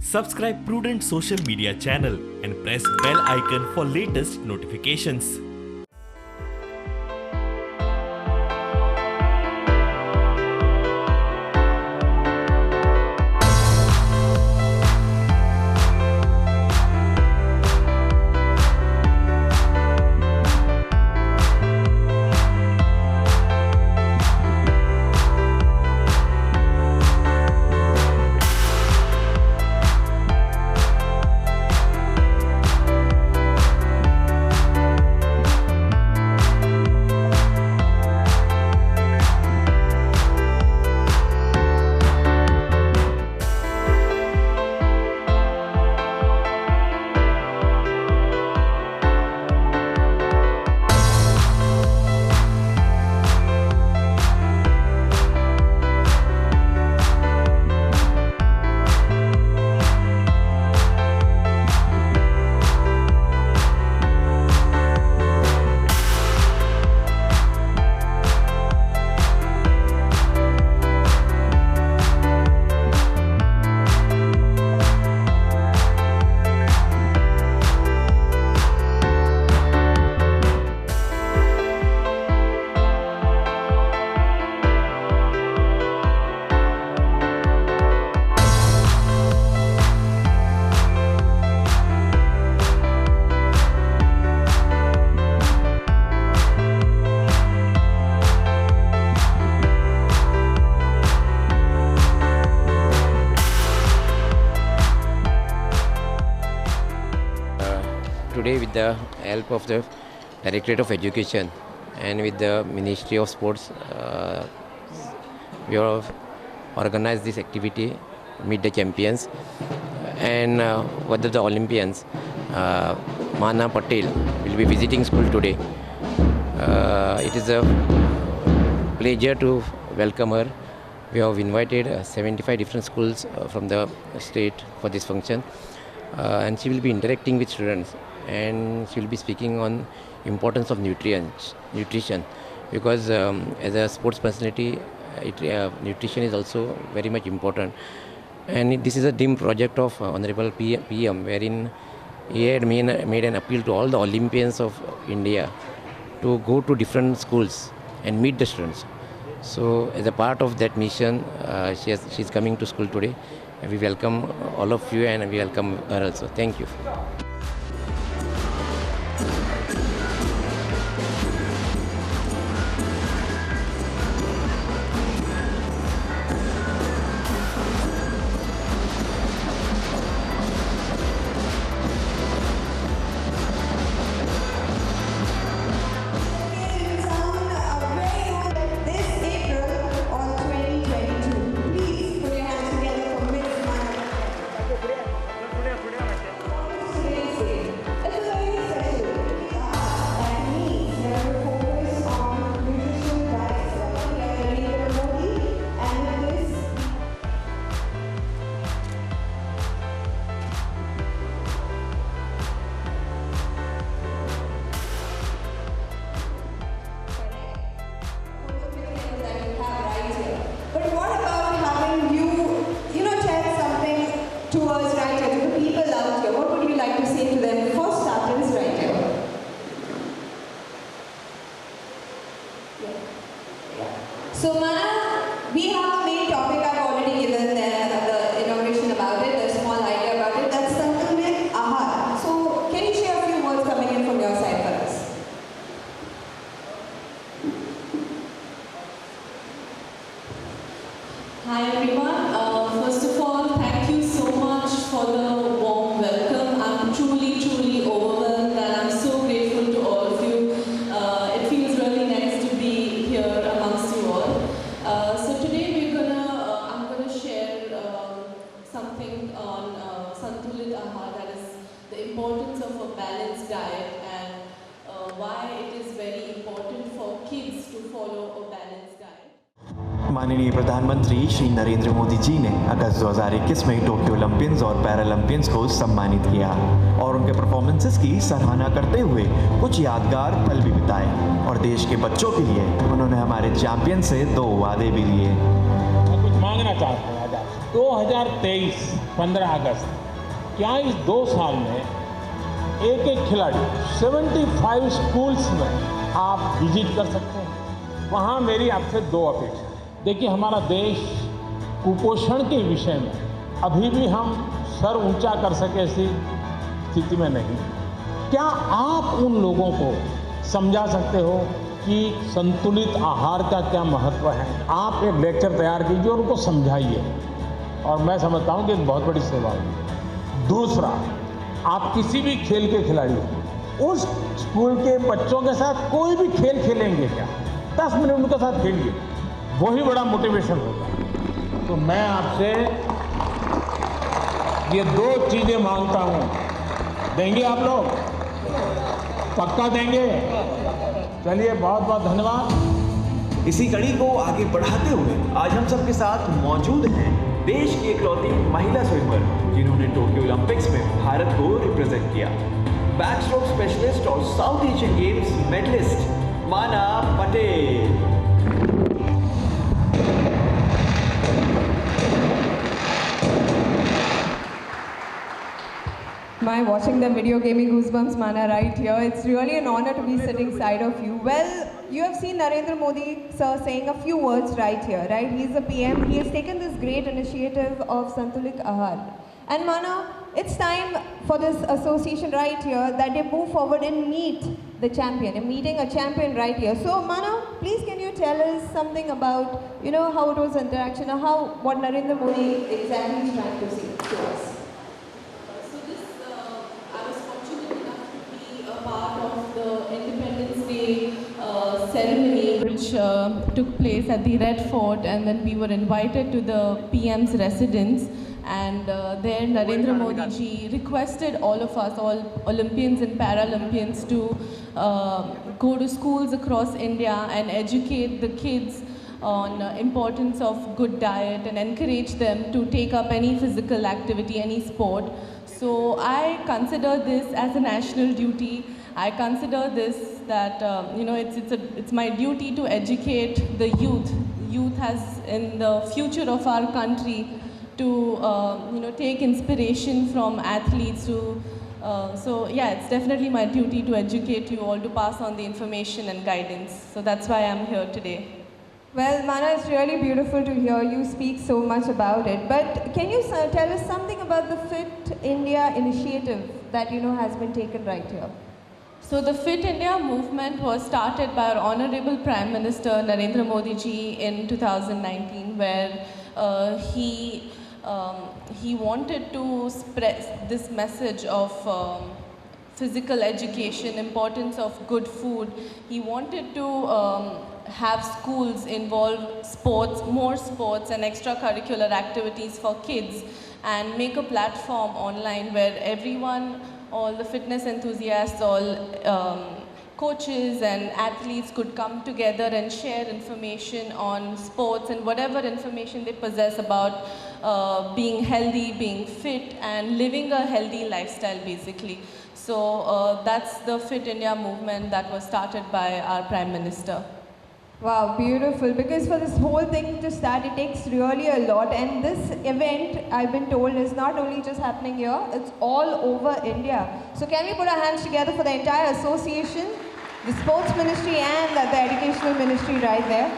Subscribe Prudent social media channel and press bell icon for latest notifications. Today, with the help of the Directorate of Education and with the Ministry of Sports, we have organized this activity, Meet the Champions, and whether the Olympians, Maana Patel, will be visiting school today. It is a pleasure to welcome her. We have invited 75 different schools from the state for this function, and she will be interacting with students. And she will be speaking on importance of nutrition, because as a sports personality, nutrition is also very much important. And this is a dream project of Honorable PM, wherein he had made an appeal to all the Olympians of India to go to different schools and meet the students. So as a part of that mission, she's coming to school today. And we welcome all of you, and we welcome her also. Thank you. So Maana, we have a main topic. I've already given the inauguration about it, the small idea about it. That's something with Ahar. So can you share a few words coming in from your side for us? Hi everyone. First of all, thank you so much for the warm welcome. I'm truly overwhelmed, and I'm so grateful to all of you. It feels really nice to be here amongst you all. So today I'm gonna share something on Santulit Ahar, that is the importance of a balanced diet, and why it is very important for kids to follow a balanced diet. माननीय प्रधानमंत्री श्री नरेंद्र मोदी जी ने अगस्त 2021 में Tokyo Olympians और Paralympians को सम्मानित किया और उनके परफॉर्मेंसेस की सराहना करते हुए कुछ यादगार पल भी बिताए और देश के बच्चों के लिए उन्होंने हमारे चैंपियन से 2 वादे भी लिए। कुछ मांगना चाहते हैं। 2023 15 अगस्त, क्या इस 2 साल में एक एक खिलाड़ी 75 स्कूल्स में आप विजिट कर सकते हैं? वहाँ मेरी आपसे 2 अपेक्षा है। देखिए, हमारा देश कुपोषण के विषय में अभी भी हम सर ऊंचा कर सके ऐसी स्थिति में नहीं। क्या आप उन लोगों को समझा सकते हो कि संतुलित आहार का क्या महत्व है? आप एक लेक्चर तैयार कीजिए और उनको समझाइए, और मैं समझता हूँ कि एक बहुत बड़ी सेवा है। दूसरा, आप किसी भी खेल के खिलाड़ी हो, उस स्कूल के बच्चों के साथ कोई भी खेल खेलेंगे क्या, 10 मिनट उनके साथ खेलिए, वही बड़ा मोटिवेशन होगा। तो मैं आपसे ये 2 चीज़ें मांगता हूँ, देंगे आप लोग? पक्का देंगे? चलिए, बहुत बहुत धन्यवाद। इसी कड़ी को आगे बढ़ाते हुए आज हम सबके साथ मौजूद हैं देश की इकलौती महिला स्विमर जिन्होंने टोक्यो ओलंपिक्स में भारत को रिप्रेजेंट किया, बैकस्ट्रोक स्पेशलिस्ट और साउथ एशियन गेम्स मेडलिस्ट माना Patel. My watching the video gave me goosebumps, Maana, right here. It's really an honor to be sitting side of you. Well, you have seen Narendra Modi sir saying a few words right here, right? He's the PM. He has taken this great initiative of Santulik Ahar. And Maana, it's time for this association right here that they move forward and meet the champion. And meeting a champion right here. So Maana, please can you tell us something about, how it was interaction or what Narendra Modi exactly is trying to say to us? Part of the Independence Day ceremony which took place at the Red Fort, and then we were invited to the PM's residence, and there Narendra Modi ji requested all of us, all Olympians and Paralympians, to go to schools across India and educate the kids on importance of good diet and encourage them to take up any physical activity, any sport. So I consider this as a national duty. I consider this that it's my duty to educate the youth. Youth has in the future of our country to take inspiration from athletes. So yeah, it's definitely my duty to educate you all, to pass on the information and guidance. So that's why I'm here today. Well, Maana, it's really beautiful to hear you speak so much about it. But can you tell us something about the Fit India initiative that has been taken right here? So the Fit India movement was started by our Honorable Prime Minister Narendra Modi ji in 2019, where he wanted to spread this message of physical education, importance of good food. He wanted to have schools involve sports, more sports and extracurricular activities for kids, and make a platform online where everyone, all the fitness enthusiasts, all coaches and athletes could come together and share information on sports and whatever information they possess about being healthy, being fit and living a healthy lifestyle basically. So that's the Fit India movement that was started by our Prime Minister. Wow, beautiful. Because for this whole thing to start, it takes really a lot. And this event, I've been told, is not only just happening here, it's all over India. So can we put our hands together for the entire association, the sports ministry and the educational ministry right there.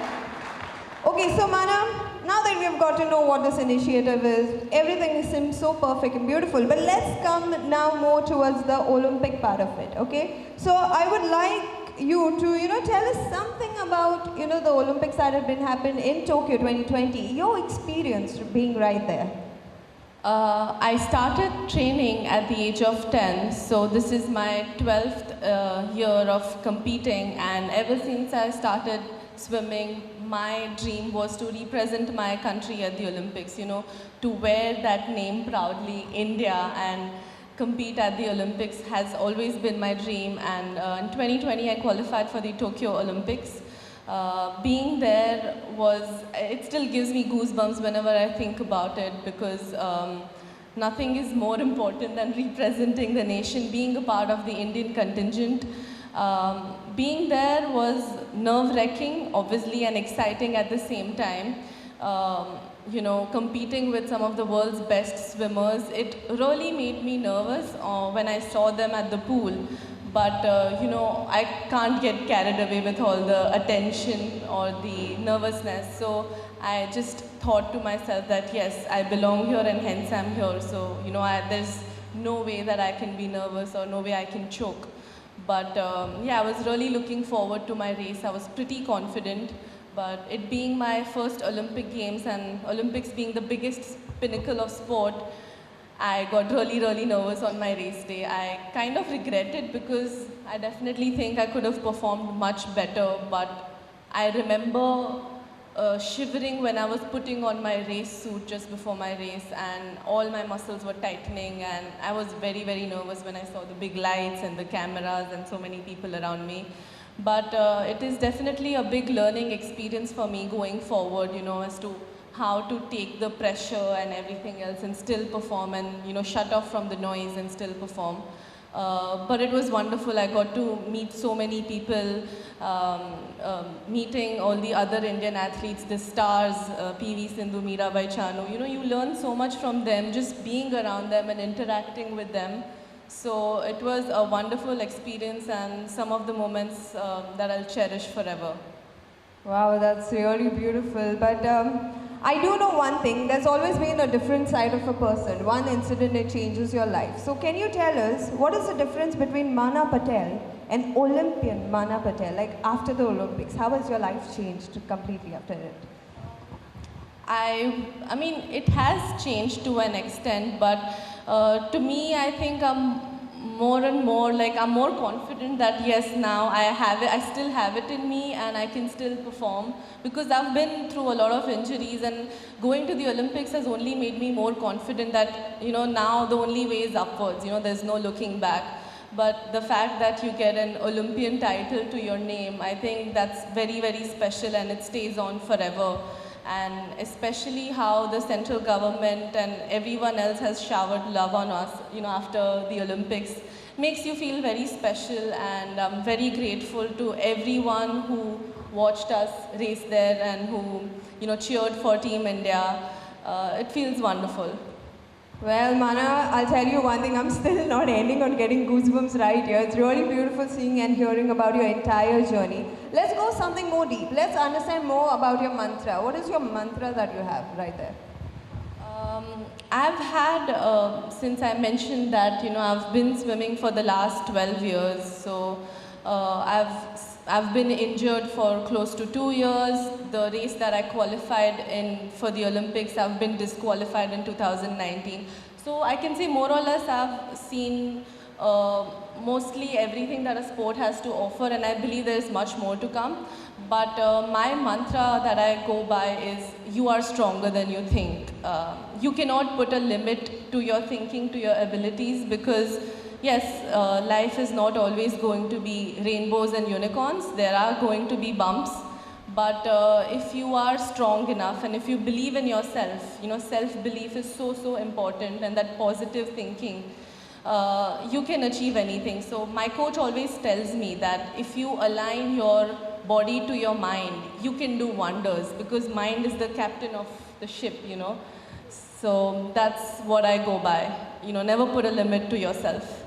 Okay, so Maana, now that we've got to know what this initiative is, everything seems so perfect and beautiful. But let's come now more towards the Olympic part of it, okay? So I would like you to, tell us something about, the Olympics that have been happening in Tokyo 2020, your experience being right there. I started training at the age of 10, so this is my 12th year of competing, and ever since I started swimming, my dream was to represent my country at the Olympics, to wear that name proudly, India, and compete at the Olympics has always been my dream. And in 2020 I qualified for the Tokyo Olympics. Being there it still gives me goosebumps whenever I think about it, because nothing is more important than representing the nation, being a part of the Indian contingent. Being there was nerve-wracking, obviously, and exciting at the same time. competing with some of the world's best swimmers, it really made me nervous when I saw them at the pool. But, I can't get carried away with all the attention or the nervousness. So I just thought to myself that, yes, I belong here and hence I'm here. So, there's no way that I can be nervous or no way I can choke. But, I was really looking forward to my race. I was pretty confident. But it being my first Olympic Games and Olympics being the biggest pinnacle of sport, I got really, really nervous on my race day. I kind of regret it because I definitely think I could have performed much better. But I remember shivering when I was putting on my race suit just before my race, and all my muscles were tightening, and I was very, very nervous when I saw the big lights and the cameras and so many people around me. But it is definitely a big learning experience for me going forward, as to how to take the pressure and everything else and still perform and, shut off from the noise and still perform. But it was wonderful. I got to meet so many people, meeting all the other Indian athletes, the stars, PV Sindhu, Mirabai Chanu. You learn so much from them, just being around them and interacting with them. So it was a wonderful experience and some of the moments that I'll cherish forever. Wow, that's really beautiful. But I do know one thing, there's always been a different side of a person. One incident, it changes your life. So can you tell us, what is the difference between Maana Patel and Olympian Maana Patel? Like after the Olympics, how has your life changed completely after it? I mean, it has changed to an extent, but to me, I think I'm more and more, I'm more confident that yes, now I still have it in me and I can still perform, because I've been through a lot of injuries, and going to the Olympics has only made me more confident that, now the only way is upwards, there's no looking back. But the fact that you get an Olympian title to your name, I think that's very, very special and it stays on forever. And especially how the central government and everyone else has showered love on us, after the Olympics, makes you feel very special, and I'm very grateful to everyone who watched us race there and who, cheered for Team India. It feels wonderful. Well, Maana, I'll tell you one thing, I'm still not ending on getting goosebumps right here. It's really beautiful seeing and hearing about your entire journey. Let's go something more deep. Let's understand more about your mantra. What is your mantra that you have right there? I've had, since I mentioned that, I've been swimming for the last 12 years. So I've been injured for close to 2 years. The race that I qualified in for the Olympics, I've been disqualified in 2019. So I can say more or less I've seen mostly everything that a sport has to offer, and I believe there is much more to come. But my mantra that I go by is, you are stronger than you think. You cannot put a limit to your thinking, to your abilities, because yes, life is not always going to be rainbows and unicorns. There are going to be bumps. But if you are strong enough and if you believe in yourself, self-belief is so, so important, and that positive thinking, you can achieve anything. So my coach always tells me that if you align your body to your mind, you can do wonders, because mind is the captain of the ship, So that's what I go by. Never put a limit to yourself.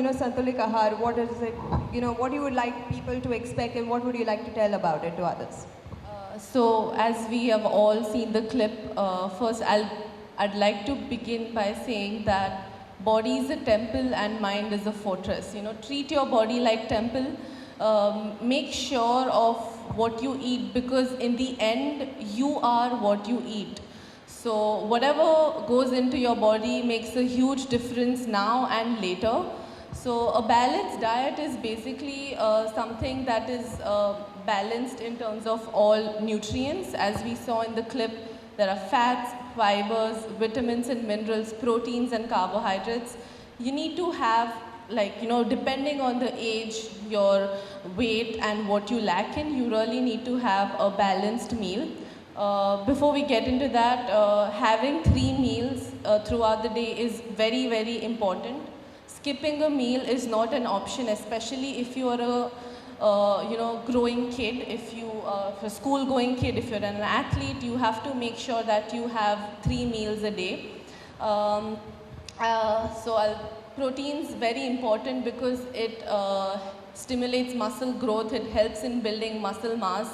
Santulik Ahar, what is it, what you would like people to expect and what would you like to tell about it to others? So as we have all seen the clip, first I'd like to begin by saying that body is a temple and mind is a fortress. Treat your body like temple. Make sure of what you eat, because in the end you are what you eat. So whatever goes into your body makes a huge difference now and later. So a balanced diet is basically something that is balanced in terms of all nutrients. As we saw in the clip, there are fats, fibers, vitamins and minerals, proteins and carbohydrates. You need to have, depending on the age, your weight and what you lack in, you really need to have a balanced meal. Before we get into that, having 3 meals throughout the day is very, very important. Skipping a meal is not an option, especially if you are a growing kid, if a school-going kid, if you're an athlete, you have to make sure that you have 3 meals a day. Proteins very important because it stimulates muscle growth, it helps in building muscle mass,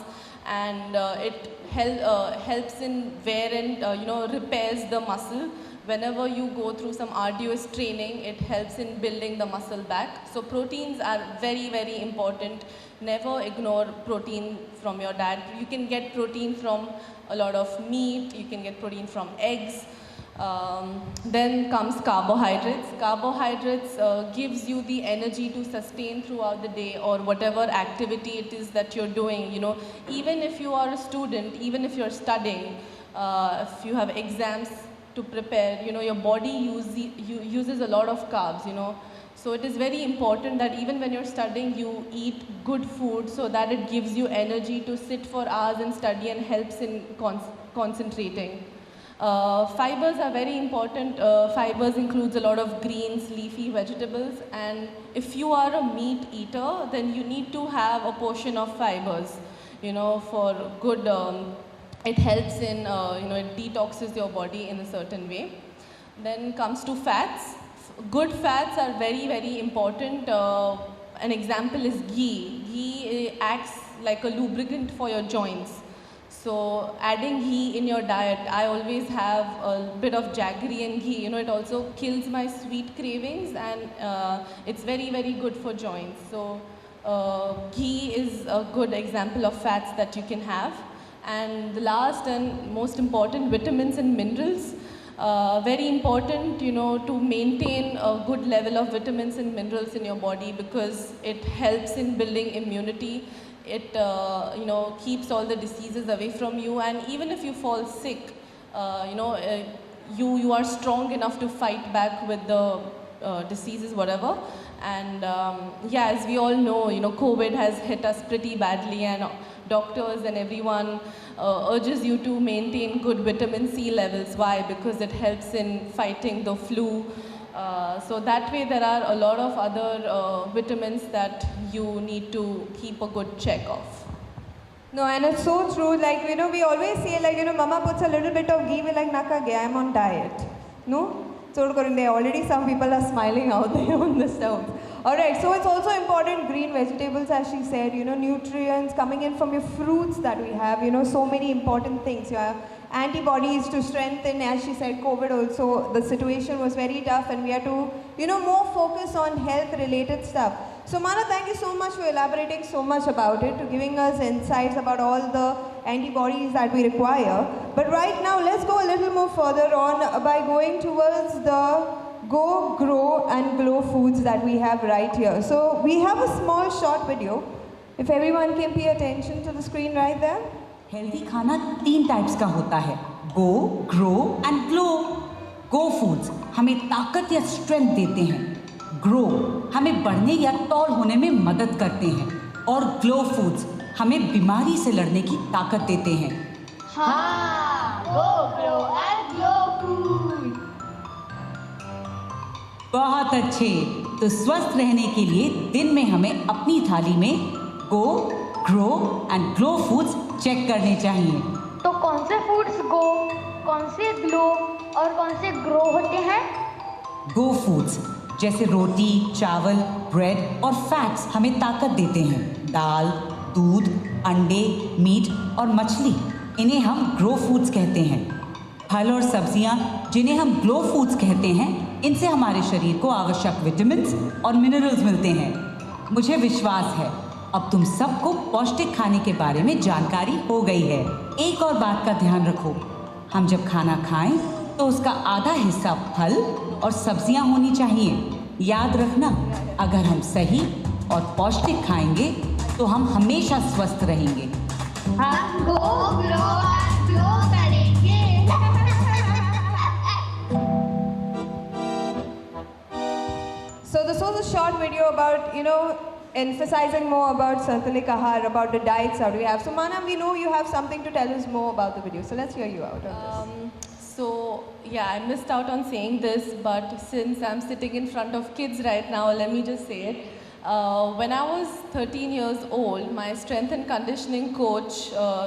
and it helps in wear and repairs the muscle. Whenever you go through some arduous training, it helps in building the muscle back. So proteins are very, very important. Never ignore protein from your diet. You can get protein from a lot of meat, you can get protein from eggs. Then comes carbohydrates. Carbohydrates gives you the energy to sustain throughout the day or whatever activity it is that you're doing. Even if you are a student, even if you're studying, if you have exams to prepare, your body uses a lot of carbs, So it is very important that even when you're studying, you eat good food so that it gives you energy to sit for hours and study and helps in concentrating. Fibers are very important. Fibers includes a lot of greens, leafy vegetables, and if you are a meat eater, then you need to have a portion of fibers, for good, it helps in, it detoxes your body in a certain way. Then comes to fats. Good fats are very, very important. An example is ghee. Ghee acts like a lubricant for your joints. So adding ghee in your diet, I always have a bit of jaggery and ghee. It also kills my sweet cravings, and it's very, very good for joints. So ghee is a good example of fats that you can have. And the last and most important, vitamins and minerals. Very important, to maintain a good level of vitamins and minerals in your body, because it helps in building immunity. It keeps all the diseases away from you, and even if you fall sick, you are strong enough to fight back with the diseases, whatever. And as we all know, COVID has hit us pretty badly, and doctors and everyone urges you to maintain good vitamin C levels. Why? Because it helps in fighting the flu. So that way there are a lot of other vitamins that you need to keep a good check of. No, and it's so true. We always say, Mama puts a little bit of ghee, we're like, Naka gaya, I'm on diet. No? Already some people are smiling out there on the stones. Alright, so it's also important, green vegetables, as she said, nutrients coming in from your fruits that we have, so many important things. You have antibodies to strengthen, as she said, COVID also, the situation was very tough and we had to, more focus on health related stuff. So Maana, thank you so much for elaborating so much about it, to giving us insights about all the antibodies that we require. But right now, let's go a little more further on by going towards the Go, Grow and Glow foods that we have right here. So we have a small short video. If everyone can pay attention to the screen right there. Healthy खाना 3 types का होता है, go, grow and glow. Go foods हमें ताकत या strength देते हैं, grow हमें बढ़ने या टॉल होने में मदद करते हैं, और ग्लो फूड्स हमें बीमारी से लड़ने की ताकत देते हैं। हाँ, गो, ग्रो एंड ग्लो फूड। बहुत अच्छे। तो स्वस्थ रहने के लिए दिन में हमें अपनी थाली में go, grow and glow foods check करने चाहिए। तो कौन से फूड्स गो, कौन से ग्लो और कौन से ग्रो होते हैं? गो फूड्स जैसे रोटी, चावल, ब्रेड और फैट्स हमें ताकत देते हैं। दाल, दूध, अंडे, मीट और मछली, इन्हें हम ग्रो फूड्स कहते हैं। फल और सब्जियां, जिन्हें हम ग्लो फूड्स कहते हैं, इनसे हमारे शरीर को आवश्यक विटामिन्स और मिनरल्स मिलते हैं। मुझे विश्वास है अब तुम सबको पौष्टिक खाने के बारे में जानकारी हो गई है। एक और बात का ध्यान रखो, हम जब खाना खाएं तो उसका आधा हिस्सा फल और सब्जियां होनी चाहिए। याद रखना, अगर हम सही और पौष्टिक खाएंगे तो हम हमेशा स्वस्थ रहेंगे। हम गो ग्रो एंड ग्लो करेंगे। So this was a short video about, emphasizing more about Santulic Ahar, about the diets that we have. So Maana, we know you have something to tell us more about the video. So let's hear you out on this. So yeah, I missed out on saying this, but since I'm sitting in front of kids right now, let me just say it. When I was 13 years old, my strength and conditioning coach,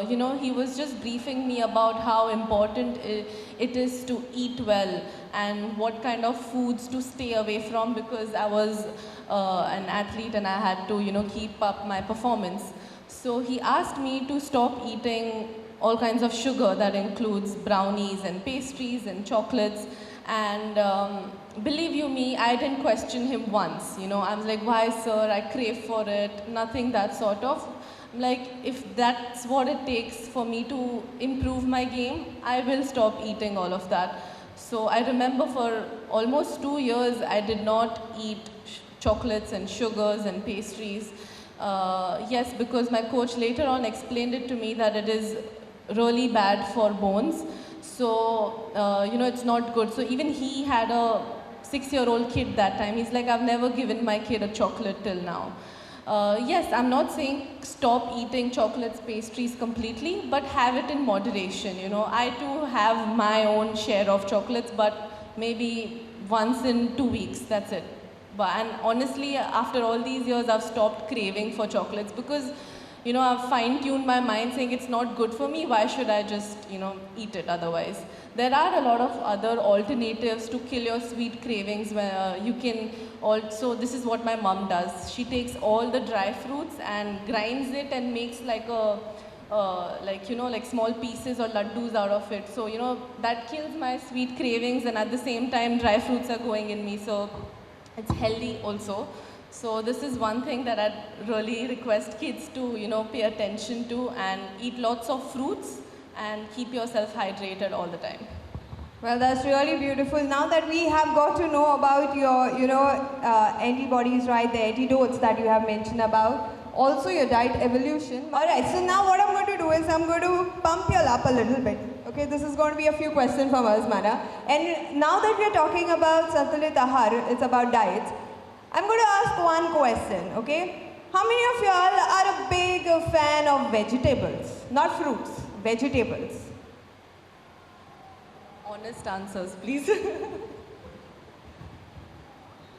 he was just briefing me about how important it is to eat well and what kind of foods to stay away from, because I was an athlete and I had to, keep up my performance. So he asked me to stop eating all kinds of sugar. That includes brownies and pastries and chocolates. And believe you me, I didn't question him once. I was like, why sir, I crave for it, nothing that sort of. Like, if that's what it takes for me to improve my game, I will stop eating all of that. So I remember for almost 2 years, I did not eat chocolates and sugars and pastries. Yes, because my coach later on explained it to me that it is really bad for bones. So, it's not good. So even he had a 6-year-old kid that time. He's like, I've never given my kid a chocolate till now. Yes, I'm not saying stop eating chocolates, pastries completely, but have it in moderation. I too have my own share of chocolates, but maybe once in 2 weeks, that's it. And honestly, after all these years, I've stopped craving for chocolates because, I've fine-tuned my mind saying it's not good for me. Why should I just, eat it otherwise? There are a lot of other alternatives to kill your sweet cravings where you can also, this is what my mom does. She takes all the dry fruits and grinds it and makes like a, like small pieces or laddus out of it. So, that kills my sweet cravings, and at the same time, dry fruits are going in me. So it's healthy also. So this is one thing that I'd really request kids to, pay attention to, and eat lots of fruits and keep yourself hydrated all the time. Well, that's really beautiful. Now that we have got to know about your, antibodies, right, the antidotes that you have mentioned about, also your diet evolution. All right, so now what I'm going to do is I'm going to pump you up a little bit. Okay, this is going to be a few questions from us, Maana. And now that we're talking about Santulit Ahar, it's about diets, I'm going to ask one question, okay? How many of y'all are a big fan of vegetables? Not fruits, vegetables. Honest answers, please.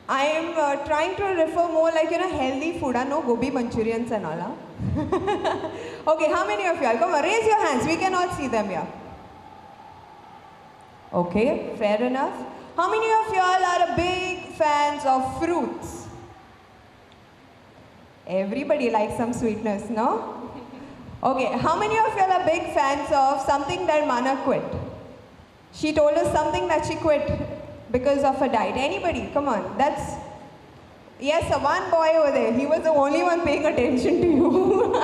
I am trying to refer more like, healthy food, no gobi manchurians and all. Okay, how many of y'all? Come on, raise your hands. We can all see them here. Okay, fair enough. How many of y'all are a big fans of fruits? Everybody likes some sweetness, no? Okay, how many of y'all are big fans of something that Maana quit? She told us something that she quit because of her diet. Anybody? Come on, that's... Yes, sir, one boy over there. He was the only one paying attention to you.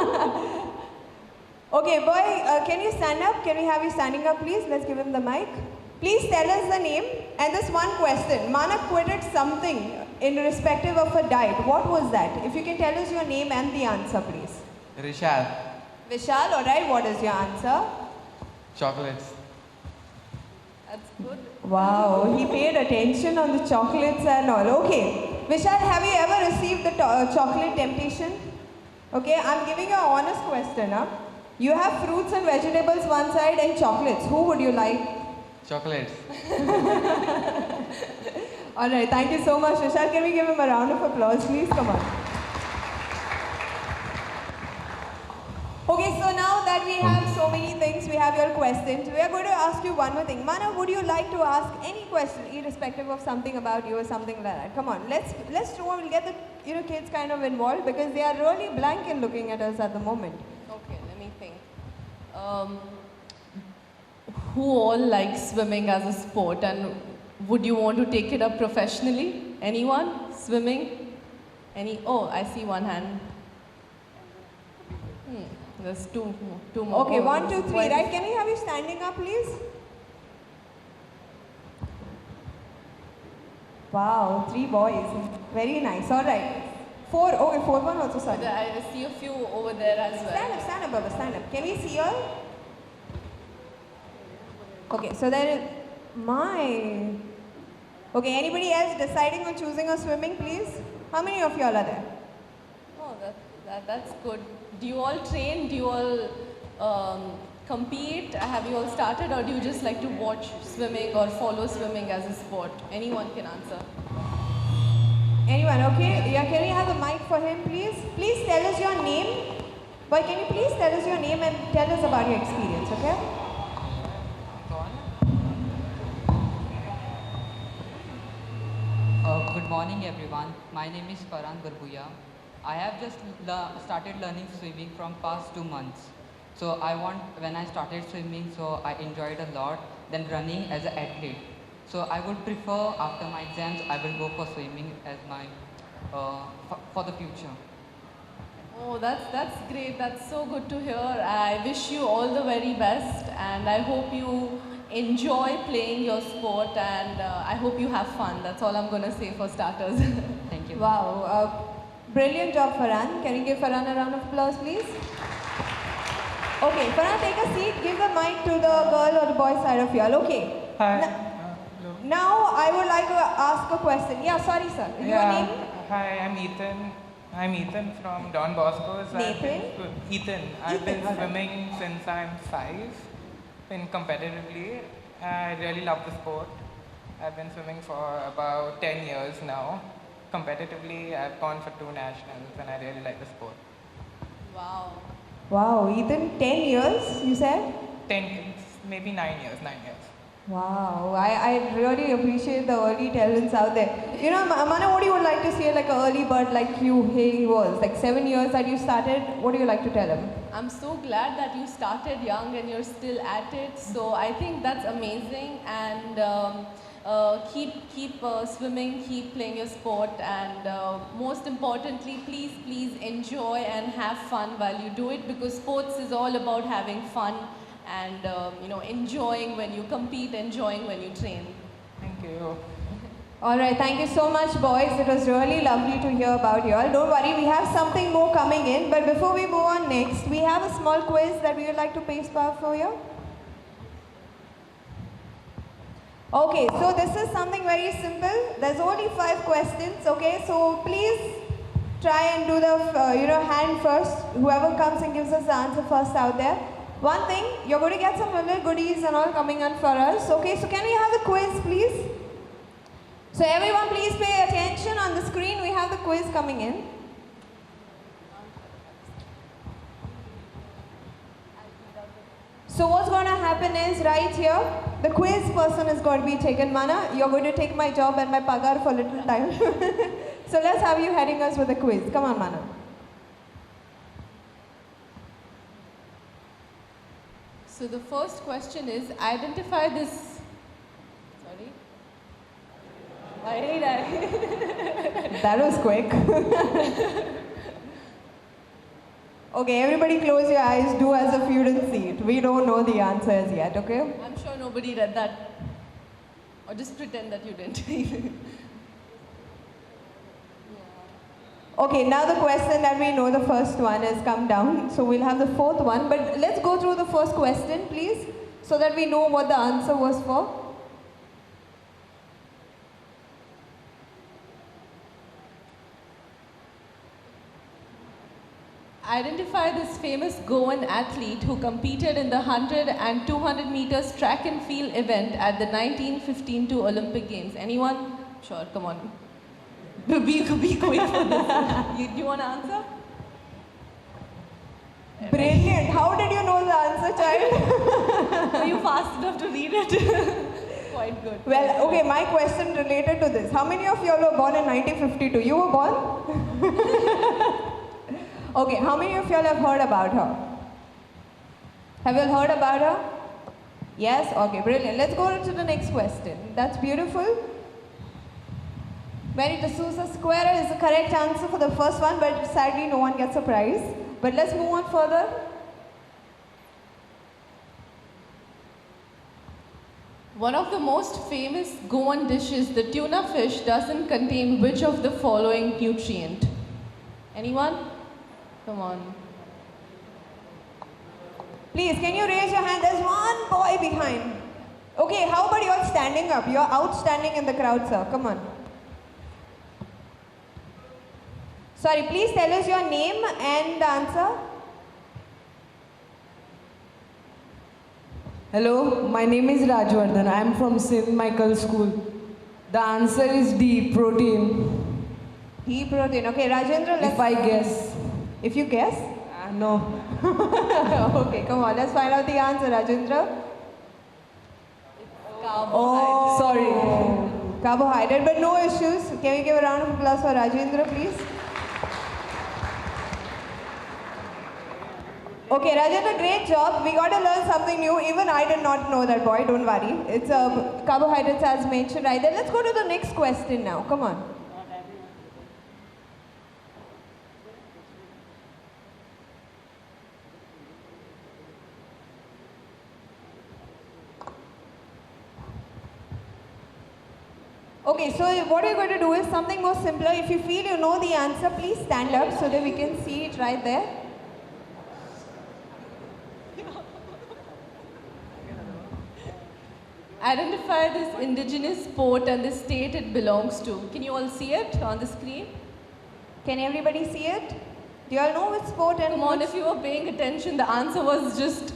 Okay, boy, can you stand up? Can we have you standing up, please? Let's give him the mic. Please tell us the name and this one question. Maana quitted something in respective of her diet. What was that? If you can tell us your name and the answer, please. Vishal. Vishal, alright, what is your answer? Chocolates. That's good. Wow, he paid attention on the chocolates and all. Okay, Vishal, have you ever received the chocolate temptation? Okay, I'm giving you an honest question. Huh? You have fruits and vegetables one side and chocolates. Who would you like? Chocolates. Alright, thank you so much, Vishal. Can we give him a round of applause, please? Come on. Okay, so now that we have so many things, we have your questions, we are going to ask you one more thing. Maana, would you like to ask any question, irrespective of something about you or something like that? Come on, let's throw, we'll get the kids kind of involved because they are really blank in looking at us at the moment. Okay, let me think. Who all likes swimming as a sport, and would you want to take it up professionally? Anyone? Swimming? Any? Oh, I see one hand. There's two more. Okay, Oh, 1, 2, 3, why- right? Can we have you standing up, please? Wow, 3 boys. Very nice. All right. 4. Okay, 4th one also, sorry. I see a few over there as well. Stand up, Baba, stand up. Can we see all? Okay, so then, Okay, anybody else deciding on choosing or swimming, please? How many of y'all are there? Oh, that's good. Do you all train? Do you all compete? Have you all started, or do you just like to watch swimming or follow swimming as a sport? Anyone can answer. Anyone, okay? Yeah, can we have a mic for him, please? Please tell us your name. Boy, can you please tell us your name and tell us about your experience, okay? Good morning everyone. My name is Paran Barbuya. I have just started learning swimming from past 2 months. So when I started swimming, so I enjoyed a lot. Then running as an athlete. So I would prefer after my exams, I will go for swimming as my for the future. Oh, that's great. That's so good to hear. I wish you all the very best, and I hope you enjoy playing your sport, and I hope you have fun. That's all I'm going to say for starters. Thank you. Wow, brilliant job, Farhan. Can you give Farhan a round of applause, please? Okay, Farhan, take a seat. Give the mic to the girl or the boy side of y'all. Okay. Hi. Now, I would like to ask a question. Yeah, sorry, sir. Your name? Hi, I'm Ethan. I'm Ethan from Don Bosco's. Nathan? Ethan. I've been swimming since I'm 5. Been competitively. I really love the sport. I've been swimming for about 10 years now. Competitively, I've gone for 2 nationals and I really like the sport. Wow. Wow, Ethan, 10 years, you said? 10, maybe 9 years, 9 years. Wow, I really appreciate the early talents out there. You know, Maana, what do you like to say, like an early bird like you, he was? Like 7 years that you started, what do you like to tell him? I'm so glad that you started young and you're still at it. So I think that's amazing, and keep swimming, keep playing your sport, and most importantly, please enjoy and have fun while you do it, because sports is all about having fun and enjoying when you compete, enjoying when you train. Thank you. All right, thank you so much, boys. It was really lovely to hear about you all. Don't worry, we have something more coming in. But before we move on next, we have a small quiz that we would like to paste out for you. Okay, so this is something very simple. There's only 5 questions, okay? So please try and do the hand first. Whoever comes and gives us the answer first out there. One thing, you're going to get some little goodies and all coming on for us. Okay, so can we have the quiz, please? So everyone, please pay attention. On the screen, we have the quiz coming in. So what's going to happen is, right here, the quiz person is going to be taken. Maana, you're going to take my job and my pagar for a little time. So let's have you heading us with the quiz. Come on, Maana. So the first question is, identify this. Sorry. Why did I? That was quick. Okay, everybody close your eyes. Do as if you didn't see it. We don't know the answers yet, okay? I'm sure nobody read that. Or just pretend that you didn't. Okay, now the question that we know, the first one has come down. So we'll have the 4th one. But let's go through the first question, please, so that we know what the answer was for. Identify this famous Goan athlete who competed in the 100 and 200 meters track and field event at the 1915 Olympic Games. Anyone? Sure, come on. Be quick for this. You want to answer? Brilliant. How did you know the answer, child? Were you fast enough to read it? Quite good. Well, okay, my question related to this. How many of you all were born in 1952? You were born? Okay, how many of you all have heard about her? Have you all heard about her? Yes? Okay, brilliant. Let's go to the next question. That's beautiful. Mary D'Souza Square is the correct answer for the first one, but sadly no one gets a prize. But let's move on further. One of the most famous Goan dishes, the tuna fish, doesn't contain which of the following nutrient? Anyone? Come on. Please, can you raise your hand? There's one boy behind. Okay, how about you all standing up? You're outstanding in the crowd, sir. Come on. Sorry, please tell us your name and the answer. Hello, my name is Rajwardhan. I am from St. Michael's School. The answer is D, protein. D, protein. Okay, Rajendra, let's... If I guess. If you guess? No. Okay, come on, let's find out the answer, Rajendra. Carbohydrate. Sorry. Carbohydrate, but no issues. Can we give a round of applause for Rajendra, please? Okay, Rajendra, great job. We got to learn something new. Even I did not know that, boy. Don't worry. It's carbohydrates as mentioned right there. Let's go to the next question now. Come on. Okay, so what we're going to do is something more simpler. If you feel you know the answer, please stand up so that we can see it right there. Identify this indigenous sport and the state it belongs to. Can you all see it on the screen? Can everybody see it? Do you all know which sport and Come on, if you were paying attention, the answer was just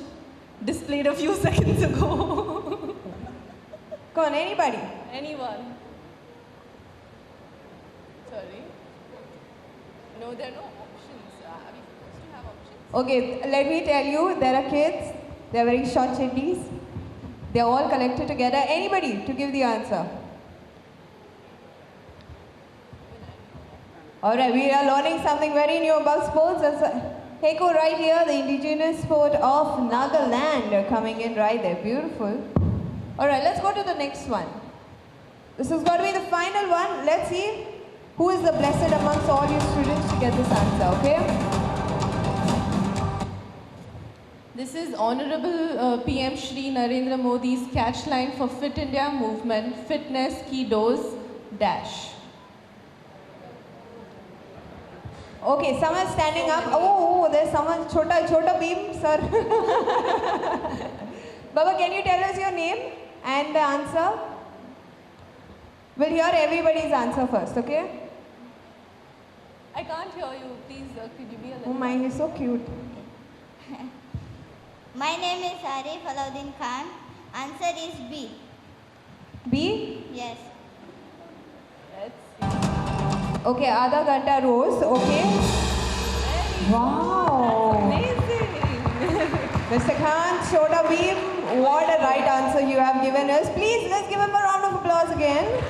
displayed a few seconds ago. Come on, anybody? Anyone? Sorry? No, there are no options. Are we supposed to have options? Okay, let me tell you, there are kids. They're wearing short chittis. They're all collected together. Anybody to give the answer? Alright, we are learning something very new about sports. Heko right here, the indigenous sport of Nagaland coming in right there. Beautiful. Alright, let's go to the next one. This is going to be the final one. Let's see who is the blessed amongst all you students to get this answer, okay? This is Honorable PM Shri Narendra Modi's catch line for Fit India movement, fitness ki dose dash. Okay, someone standing up. Oh, there's someone, Chota Beam, sir. Baba, can you tell us your name and the answer? We'll hear everybody's answer first, okay? I can't hear you. Please, could you be a little... Oh my, you're so cute. My name is Arif Alauddin Khan. Answer is B. B? Yes. Let's see. Okay, Adha Ghanta Rose, okay. Wow. Amazing. Mr. Khan, Chota Beam, what a right answer you have given us. Please, let's give him a round of applause again.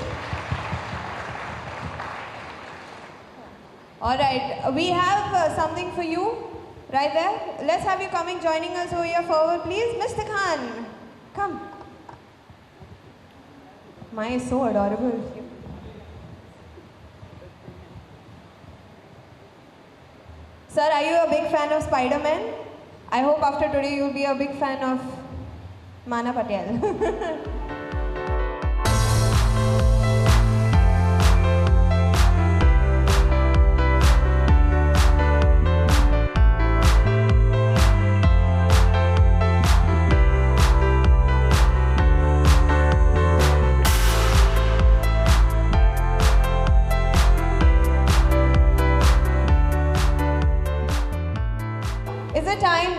Alright, we have something for you. Right there. Let's have you coming, joining us over here forward, please. Mr. Khan, come. Maya is so adorable. Sir, are you a big fan of Spider-Man? I hope after today you'll be a big fan of Maana Patel.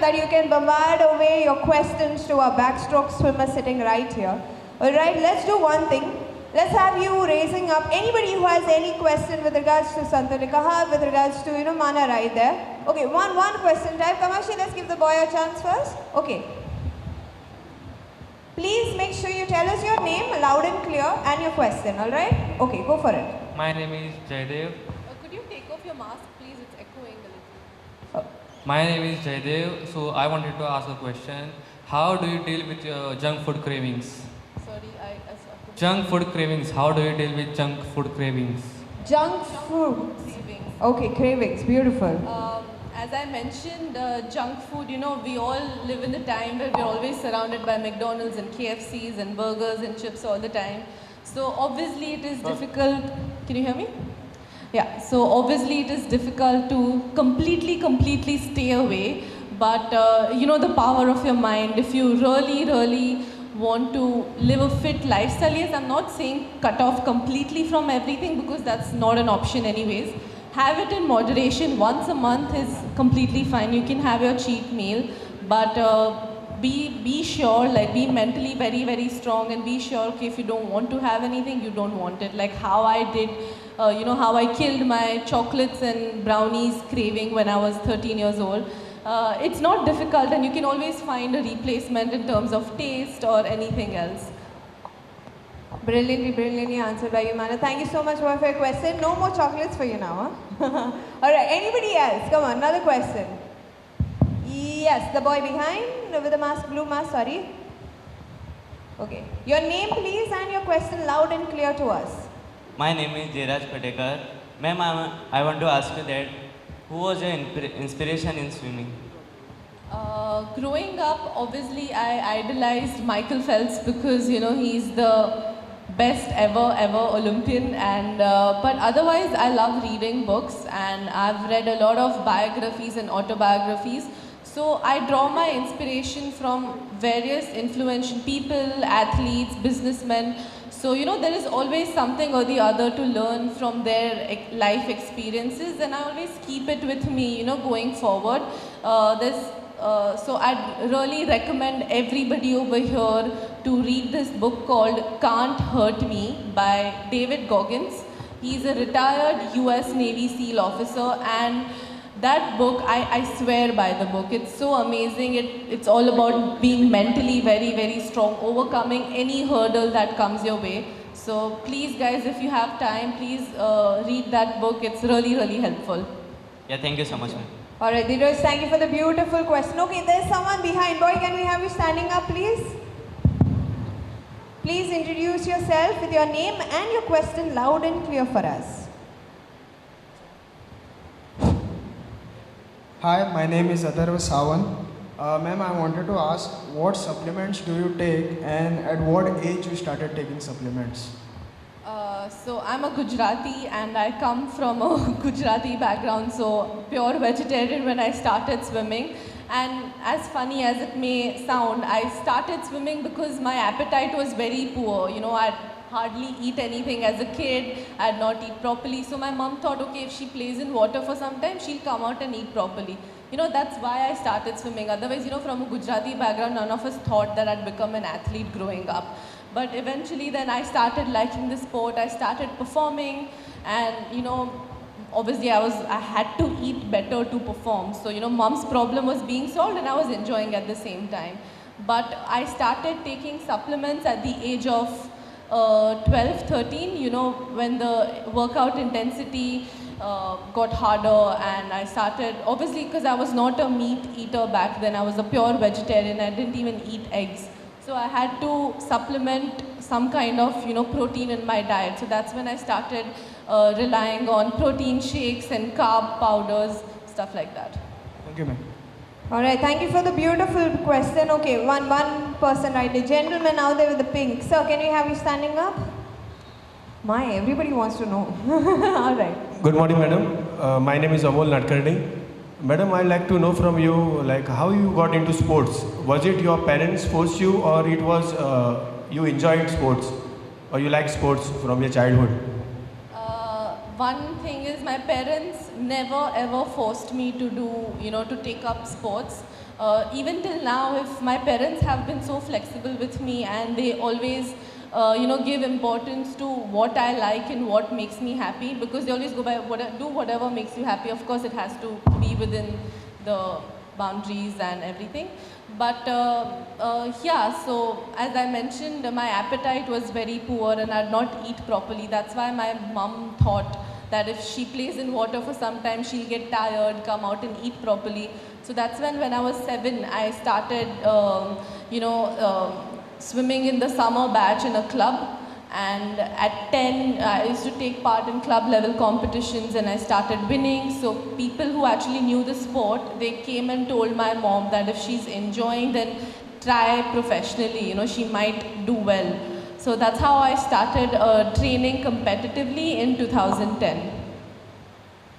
That you can bombard away your questions to our backstroke swimmer sitting right here. Alright, let's do one thing. let's have you raising up anybody who has any question with regards to Santunika, with regards to, Maana right there. Okay, one question type. Kamashi, let's give the boy a chance first. Okay. Please make sure you tell us your name loud and clear and your question, alright? Okay, go for it. My name is Jaydev. Could you take off your mask, please? It's echoing a little. My name is Jaydev. So I wanted to ask a question. How do you deal with your junk food cravings? Sorry, Junk food cravings. How do you deal with junk food cravings? Junk food. Cravings. Okay, cravings. Beautiful. As I mentioned, junk food, we all live in a time where we're always surrounded by McDonald's and KFCs and burgers and chips all the time. So obviously it is difficult. Can you hear me? Yeah, so obviously it is difficult to completely stay away. But the power of your mind, if you really want to live a fit lifestyle, yes, I'm not saying cut off completely from everything because that's not an option anyways. Have it in moderation. Once a month is completely fine. You can have your cheat meal, but be sure, like be mentally very strong and be sure, okay, if you don't want to have anything, you don't want it. Like how I did, how I killed my chocolates and brownies craving when I was 13 years old. It's not difficult and you can always find a replacement in terms of taste or anything else. Brilliantly answered by you, Maana. Thank you so much for your question. No more chocolates for you now, huh? Alright, anybody else? Come on, another question. Yes, the boy behind with the mask, blue mask, sorry. Okay. Your name please and your question loud and clear to us. My name is Jairaj Patekar. Ma'am, I want to ask you that, who was your inspiration in swimming? Growing up, obviously I idolized Michael Phelps because, he's the best ever Olympian, and but otherwise I love reading books and I've read a lot of biographies and autobiographies. So I draw my inspiration from various influential people, athletes, businessmen. So there is always something or the other to learn from their life experiences, and I always keep it with me, going forward. So I'd really recommend everybody over here to read this book called Can't Hurt Me by David Goggins. He's a retired US Navy SEAL officer, and that book, I swear by the book. It's so amazing. It's all about being mentally very strong, overcoming any hurdle that comes your way. So please guys, if you have time, please read that book. It's really helpful. Yeah, thank you so much, ma'am. Alright, Dheeraj, thank you for the beautiful question. Okay, there's someone behind. Boy, can we have you standing up, please? Please introduce yourself with your name and your question loud and clear for us. Hi, my name is Adarva Sawan. Ma'am, I wanted to ask, what supplements do you take and at what age you started taking supplements? So I'm a Gujarati and I come from a Gujarati background, so pure vegetarian when I started swimming. And as funny as it may sound, I started swimming because my appetite was very poor. I'd hardly eat anything as a kid, I'd not eat properly. So my mom thought, okay, if she plays in water for some time, she'll come out and eat properly. That's why I started swimming. Otherwise, from a Gujarati background, none of us thought that I'd become an athlete growing up. But eventually then I started liking the sport, I started performing, and obviously I had to eat better to perform. So mom's problem was being solved and I was enjoying at the same time. But I started taking supplements at the age of 12, 13, when the workout intensity got harder, and I started, obviously because I was not a meat eater back then, I was a pure vegetarian, I didn't even eat eggs. So I had to supplement some kind of, protein in my diet. So that's when I started relying on protein shakes and carb powders, stuff like that. Thank you, ma'am. Alright, thank you for the beautiful question. Okay, one person, right, the gentleman out there with the pink. Sir, can we have you standing up? My, everybody wants to know. Alright. Good morning, madam. My name is Amol Nadkarni. Madam, I'd like to know from you, like, how you got into sports. Was it your parents forced you, or it was you enjoyed sports, or you liked sports from your childhood? One thing is, my parents never ever forced me to do, to take up sports. Even till now, if my parents have been so flexible with me and they always give importance to what I like and what makes me happy, because they always go by do whatever makes you happy. Of course, it has to be within the boundaries and everything. But yeah, so as I mentioned, my appetite was very poor and I'd not eat properly. That's why my mom thought that if she plays in water for some time, she'll get tired, come out and eat properly. So that's when I was 7, I started, swimming in the summer batch in a club. And at 10, I used to take part in club level competitions and I started winning. So people who actually knew the sport, they came and told my mom that if she's enjoying, then try professionally, she might do well. So that's how I started training competitively in 2010.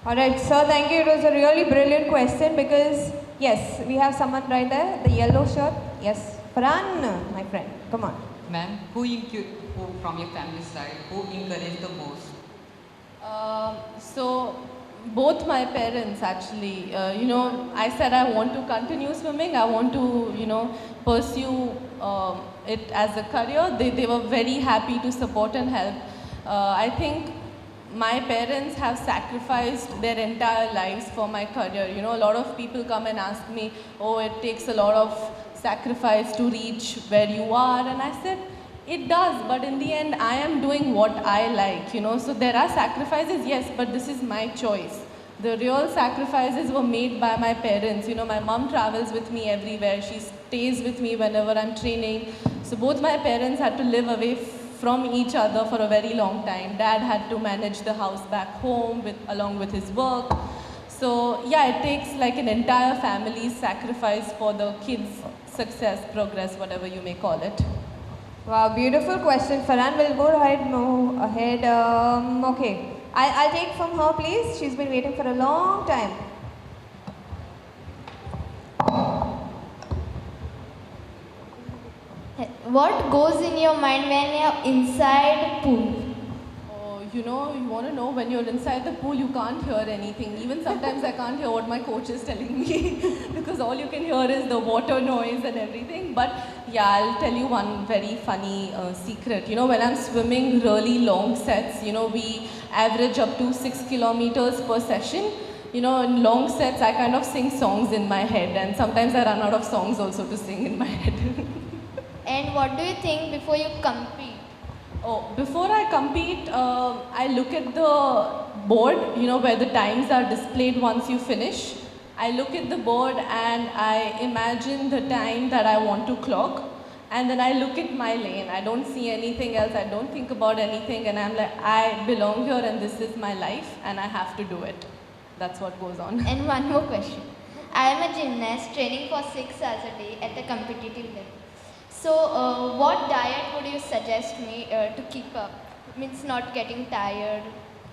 Alright, sir, thank you. It was a really brilliant question because, yes, we have someone right there, the yellow shirt. Yes, Farhan, my friend, come on. Ma'am, who from your family side, who encouraged the most? So, both my parents actually, I said I want to continue swimming, I want to, pursue it as a career. They were very happy to support and help. I think my parents have sacrificed their entire lives for my career. A lot of people come and ask me, oh, it takes a lot of sacrifice to reach where you are, and I said, it does, but in the end, I am doing what I like, So there are sacrifices, yes, but this is my choice. The real sacrifices were made by my parents. My mom travels with me everywhere. She stays with me whenever I'm training. So both my parents had to live away from each other for a very long time. Dad had to manage the house back home along with his work. So yeah, it takes like an entire family's sacrifice for the kids' success, progress, whatever you may call it. Wow, beautiful question. Farhan will go ahead, move ahead. Okay, I'll take from her, please. She's been waiting for a long time. What goes in your mind when you're inside pool? You want to know, when you're inside the pool, you can't hear anything. Even sometimes I can't hear what my coach is telling me because all you can hear is the water noise and everything. But yeah, I'll tell you one very funny secret. When I'm swimming really long sets, we average up to 6 kilometers per session. In long sets, I kind of sing songs in my head, and sometimes I run out of songs also to sing in my head. And what do you think before you compete? Oh, before I compete, I look at the board, where the times are displayed once you finish. I look at the board and I imagine the time that I want to clock. And then I look at my lane. I don't see anything else. I don't think about anything. And I'm like, I belong here and this is my life and I have to do it. That's what goes on. And one more question. I am a gymnast training for 6 hours a day at a competitive level. So, what diet would you suggest me to keep up? Means not getting tired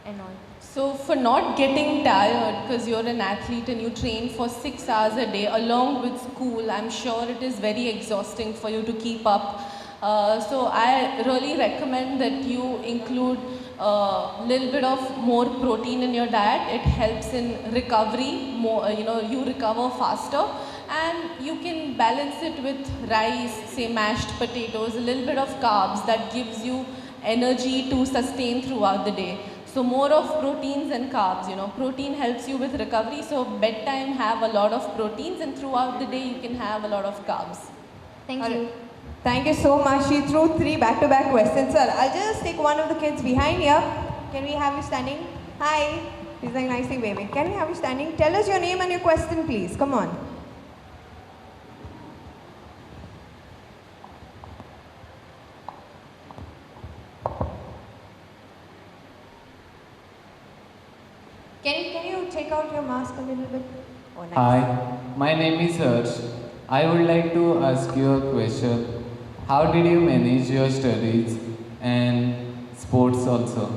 and all. So, for not getting tired, because you're an athlete and you train for 6 hours a day along with school, I'm sure it is very exhausting for you to keep up. So, I really recommend that you include a little bit of more protein in your diet. It helps in recovery, more, you recover faster. And you can balance it with rice, say mashed potatoes, a little bit of carbs that gives you energy to sustain throughout the day. So more of proteins and carbs, protein helps you with recovery. So bedtime have a lot of proteins and throughout the day you can have a lot of carbs. Thank you. Thank you so much. She threw 3 back-to-back questions. Sir, I'll just take one of the kids behind here. Can we have you standing? Hi. He's like nicely waving. Can we have you standing? Tell us your name and your question, please. Come on. Can you take out your mask a little bit? Oh, nice. Hi, my name is Harsh. I would like to ask you a question. How did you manage your studies and sports also?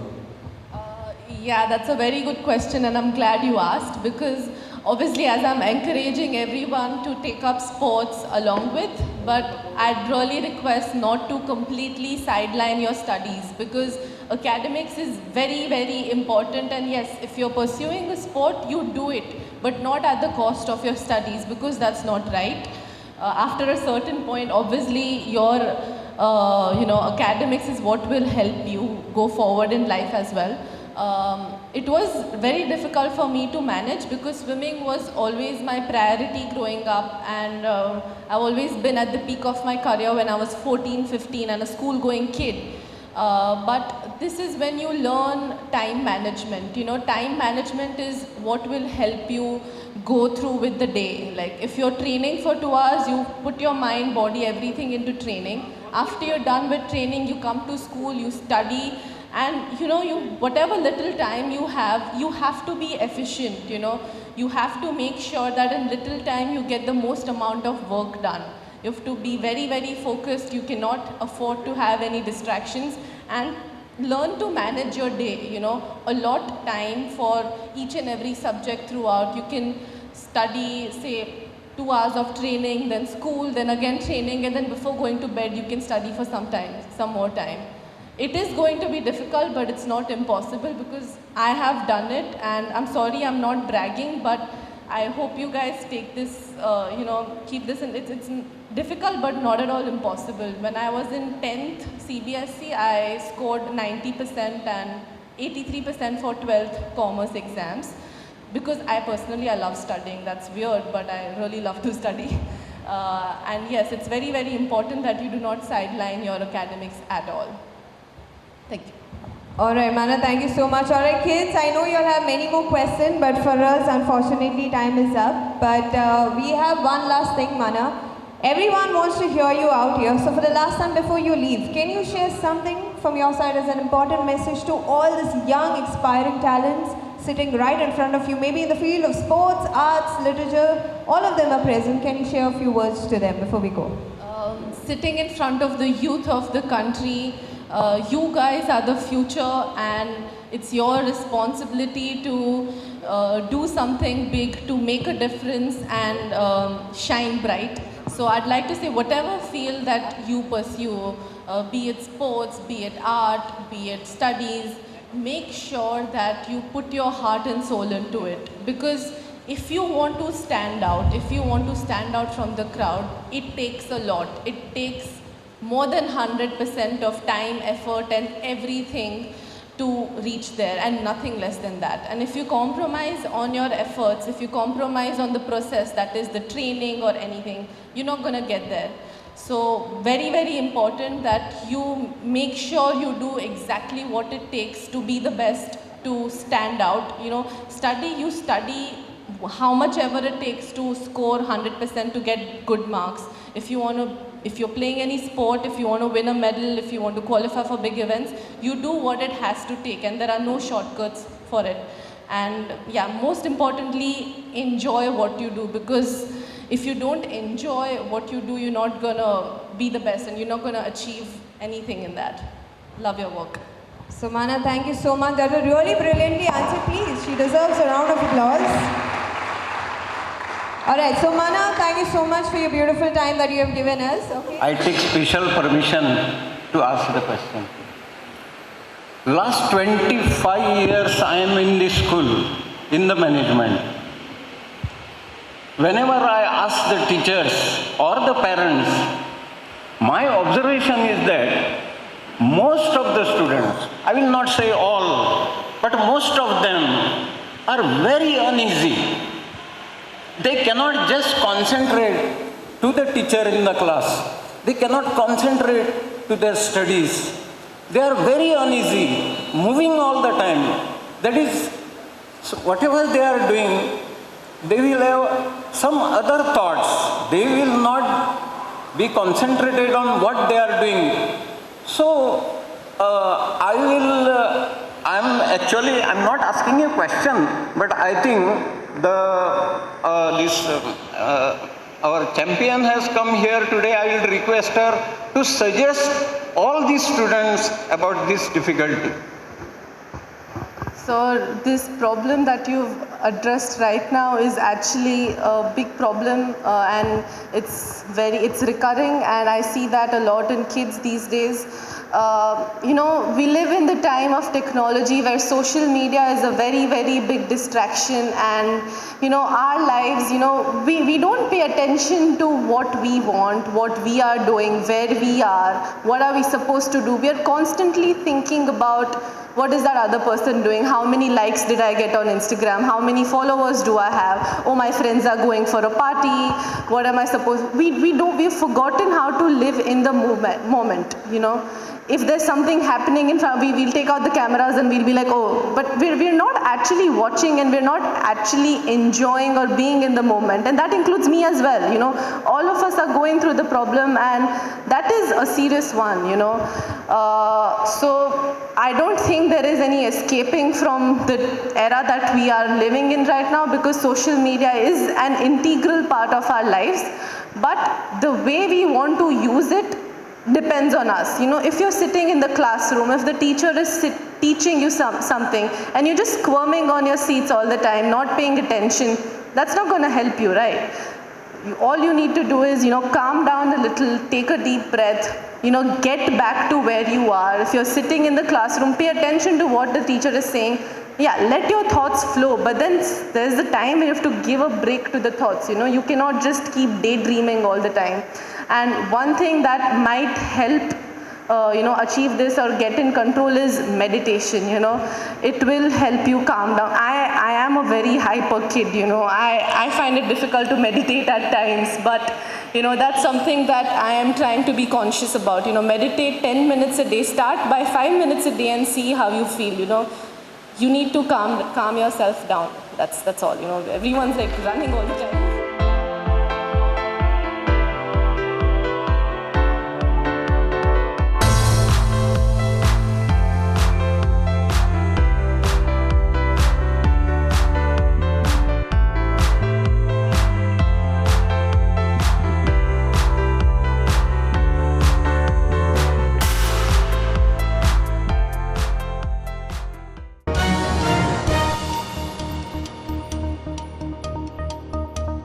Yeah, that's a very good question and I'm glad you asked, because obviously as I'm encouraging everyone to take up sports along with, but I'd really request not to completely sideline your studies, because academics is very, very important. And yes, if you're pursuing a sport, you do it, but not at the cost of your studies, because that's not right. After a certain point, obviously your academics is what will help you go forward in life as well. It was very difficult for me to manage because swimming was always my priority growing up, and I've always been at the peak of my career when I was 14, 15 and a school-going kid. But this is when you learn time management. Time management is what will help you go through with the day. Like if you're training for 2 hours, you put your mind, body, everything into training. After you're done with training, you come to school, you study, and whatever little time you have to be efficient. You have to make sure that in little time you get the most amount of work done. You have to be very, very focused. You cannot afford to have any distractions, and learn to manage your day. Allot time for each and every subject throughout. You can study, say, 2 hours of training, then school, then again training, and then before going to bed you can study for some more time. It is going to be difficult, but it's not impossible because I have done it, and I'm sorry I'm not bragging, but I hope you guys take this, keep this in. It's difficult but not at all impossible. When I was in 10th CBSE, I scored 90% and 83% for 12th commerce exams because I love studying. That's weird, but I really love to study. And yes, it's very, very important that you do not sideline your academics at all. Thank you. Alright, Maana, thank you so much. Alright, kids, I know you'll have many more questions, but for us, unfortunately, time is up. But we have one last thing, Maana. Everyone wants to hear you out here. So for the last time before you leave, can you share something from your side as an important message to all these young, aspiring talents sitting right in front of you, maybe in the field of sports, arts, literature, all of them are present. Can you share a few words to them before we go? Sitting in front of the youth of the country, you guys are the future, and it's your responsibility to do something big, to make a difference and shine bright. So I'd like to say whatever field that you pursue, be it sports, be it art, be it studies, make sure that you put your heart and soul into it. Because if you want to stand out, from the crowd, it takes a lot. It takes more than 100% of time, effort and everything to reach there, and nothing less than that. And if you compromise on your efforts, if you compromise on the process, that is the training or anything, you're not going to get there. So very, very important that you make sure you do exactly what it takes to be the best, to stand out. You study how much ever it takes to score 100% to get good marks. If you're playing any sport, if you want to win a medal, if you want to qualify for big events, you do what it has to take, and there are no shortcuts for it. And yeah, most importantly, enjoy what you do, because if you don't enjoy what you do, you're not gonna be the best and you're not gonna achieve anything in that. Love your work. So Maana, thank you so much. That was really brilliantly answered. Please, she deserves a round of applause. Alright, so Maana, thank you so much for your beautiful time that you have given us. Okay. I take special permission to ask the question. Last 25 years I am in this school, in the management. Whenever I ask the teachers or the parents, my observation is that most of the students, I will not say all, but most of them are very uneasy. They cannot just concentrate to the teacher in the class. They cannot concentrate to their studies. They are very uneasy, moving all the time. That is, so whatever they are doing, they will have some other thoughts. They will not be concentrated on what they are doing. So, I'm not asking a question, but I think our champion has come here today. I will request her to suggest all these students about this difficulty. So this problem that you've addressed right now is actually a big problem, and it's recurring, and I see that a lot in kids these days. We live in the time of technology where social media is a very, very big distraction, and our lives, we don't pay attention to what we want, what we are doing, where we are, what are we supposed to do. We are constantly thinking about what is that other person doing, how many likes did I get on Instagram, how many followers do I have, oh, my friends are going for a party, what am I supposed, we've forgotten how to live in the moment. If there's something happening in front, we'll take out the cameras and we'll be like, oh, but we're not actually watching, and we're not actually enjoying or being in the moment. And that includes me as well. All of us are going through the problem, and that is a serious one. So I don't think there is any escaping from the era that we are living in right now, because social media is an integral part of our lives. But the way we want to use it depends on us. If you're sitting in the classroom, if the teacher is teaching you something and you're just squirming on your seats all the time, not paying attention, that's not going to help you, right? All you need to do is, calm down a little, take a deep breath, get back to where you are. If you're sitting in the classroom, pay attention to what the teacher is saying. Yeah, let your thoughts flow, but then there's the time when you have to give a break to the thoughts. You cannot just keep daydreaming all the time. And one thing that might help achieve this or get in control is meditation. It will help you calm down. I am a very hyper kid. I find it difficult to meditate at times, but that's something that I am trying to be conscious about. Meditate 10 minutes a day. Start by 5 minutes a day and see how you feel. You need to calm yourself down. That's all. Everyone's like running all the time.